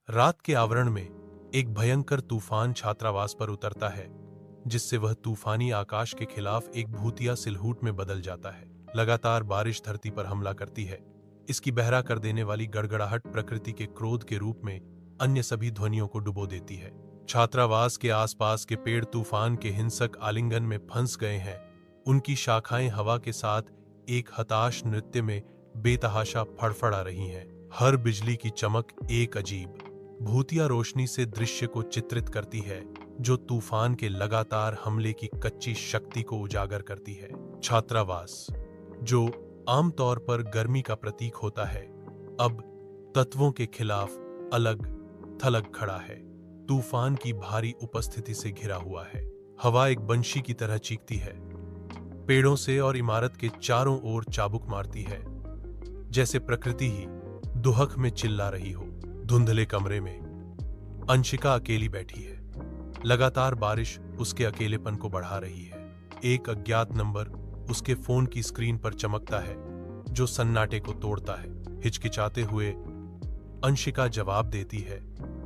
रात के आवरण में एक भयंकर तूफान छात्रावास पर उतरता है, जिससे वह तूफानी आकाश के खिलाफ एक भूतिया सिलहूट में बदल जाता है। लगातार बारिश धरती पर हमला करती है। इसकी बहरा कर देने वाली गड़गड़ाहट प्रकृति के क्रोध के रूप में अन्य सभी ध्वनियों को डुबो देती है। छात्रावास के आसपास के पेड़ तूफान के हिंसक आलिंगन में फंस गए हैं। उनकी शाखाएं हवा के साथ एक हताश नृत्य में बेतहाशा फड़फड़ा रही हैं। हर बिजली की चमक एक अजीब भूतिया रोशनी से दृश्य को चित्रित करती है, जो तूफान के लगातार हमले की कच्ची शक्ति को उजागर करती है। छात्रावास, जो आमतौर पर गर्मी का प्रतीक होता है, अब तत्वों के खिलाफ अलग थलग खड़ा है। तूफान की भारी उपस्थिति से घिरा हुआ है। हवा एक बंशी की तरह चीखती है, पेड़ों से और इमारत के चारों ओर चाबुक मारती है, जैसे प्रकृति ही दुहक में चिल्ला रही हो। धुंधले कमरे में अंशिका अकेली बैठी है। लगातार बारिश उसके अकेलेपन को बढ़ा रही है। एक अज्ञात नंबर उसके फोन की स्क्रीन पर चमकता है, जो सन्नाटे को तोड़ता है। हिचकिचाते हुए अंशिका जवाब देती है।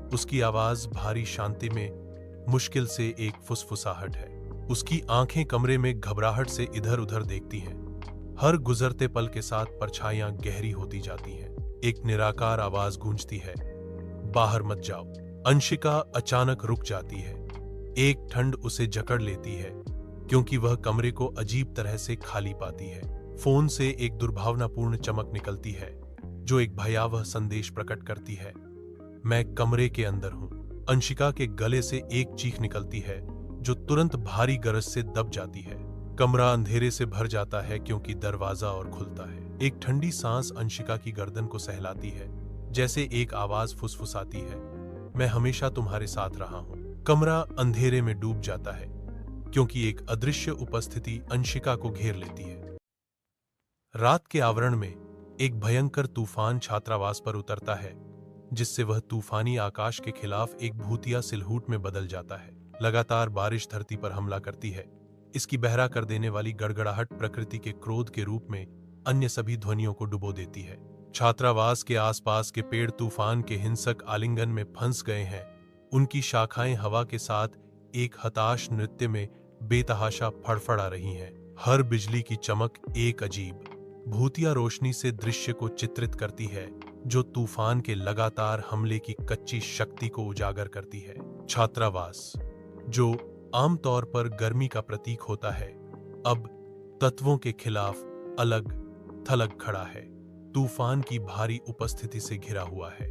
उसकी आवाज भारी शांति में मुश्किल से एक फुसफुसाहट है। उसकी आंखें कमरे में घबराहट से इधर उधर देखती हैं। हर गुजरते पल के साथ परछाइयां गहरी होती जाती हैं। एक निराकार आवाज गूंजती है, बाहर मत जाओ। अंशिका अचानक रुक जाती है। एक ठंड उसे जकड़ लेती है, क्योंकि वह कमरे को अजीब तरह से खाली पाती है। फोन से एक दुर्भावनापूर्ण चमक निकलती है, जो एक भयावह संदेश प्रकट करती है। मैं कमरे के अंदर हूं। अंशिका के गले से एक चीख निकलती है, जो तुरंत भारी गरज से दब जाती है। कमरा अंधेरे से भर जाता है, क्योंकि दरवाजा और खुलता है। एक ठंडी सांस अंशिका की गर्दन को सहलाती है, जैसे एक आवाज फुसफुसाती है, मैं हमेशा तुम्हारे साथ रहा हूं। कमरा अंधेरे में डूब जाता है, क्योंकि एक अदृश्य उपस्थिति अंशिका को घेर लेती है। रात के आवरण में एक भयंकर तूफान छात्रावास पर उतरता है, जिससे वह तूफानी आकाश के खिलाफ एक भूतिया सिलहूट में बदल जाता है। लगातार बारिश धरती पर हमला करती है। इसकी बहरा कर देने वाली गड़गड़ाहट प्रकृति के क्रोध के रूप में अन्य सभी ध्वनियों को डुबो देती है। छात्रावास के आसपास के पेड़ तूफान के हिंसक आलिंगन में फंस गए हैं। उनकी शाखाएं हवा के साथ एक हताश नृत्य में बेतहाशा फड़फड़ा रही हैं। हर बिजली की चमक एक अजीब भूतिया रोशनी से दृश्य को चित्रित करती है, जो तूफान के लगातार हमले की कच्ची शक्ति को उजागर करती है। छात्रावास, जो आमतौर पर गर्मी का प्रतीक होता है, अब तत्वों के खिलाफ अलग थलग खड़ा है। तूफान की भारी उपस्थिति से घिरा हुआ है।